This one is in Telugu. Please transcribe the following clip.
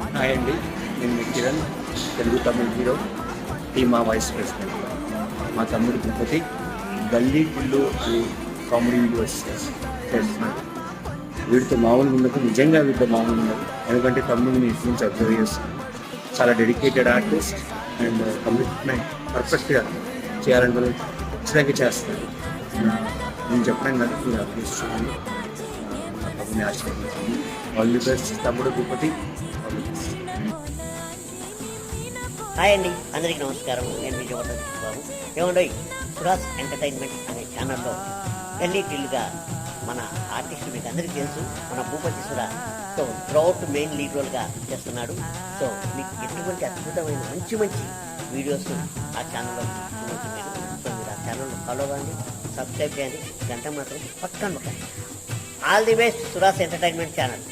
హాయ్ అండి, నేను మీ కిరణ్, తెలుగు తమిళ హీరో, టీమా వైస్ ప్రెసిడెంట్. మా తమ్ముడు తిరుపతి గల్లీ టిల్లు అని కామెడీ వీడియోస్ చేస్తున్నాడు. వీడితో మామూలుగా ఉన్నట్టు నిజంగా వీడితో మామూలుగా ఉన్నది. ఎందుకంటే తమ్ముడిని ఇటు నుంచి అబ్జర్వ్ చేస్తున్నాను. చాలా డెడికేటెడ్ ఆర్టిస్ట్ అండ్ కమిట్మెంట్ పర్ఫెక్ట్గా చేయాలంటే ఖచ్చితంగా చేస్తాడు. నేను చెప్పడం కాదు, మీరు అప్డేట్ చూడండి. తమ్ముడిని ఆశీర్వదించండి. ఆల్ ది బెస్ట్ తమ్ముడు తిరుపతి. హాయ్ అండి, అందరికీ నమస్కారం. నేను మీ జబర్దస్త్ బాబు. ఏమండో సురాజ్ ఎంటర్టైన్మెంట్ అనే ఛానల్లో గల్లీ టిల్లుగా మన ఆర్టిస్ట్ మీకు అందరికీ తెలుసు, మన భూపతి సురా. సో త్రౌట్ మెయిన్ లీడ్ రోల్గా చేస్తున్నాడు. సో మీకు ఎటువంటి అద్భుతమైన మంచి మంచి వీడియోస్ ఆ ఛానల్లో చూడవచ్చు మీరు. సో మీరు ఆ ఛానల్లో ఫాలో అవ్వండి, సబ్స్క్రైబ్ చేయండి, గంట మాత్రం పక్కన నొక్కండి. All the best Suraj entertainment channel.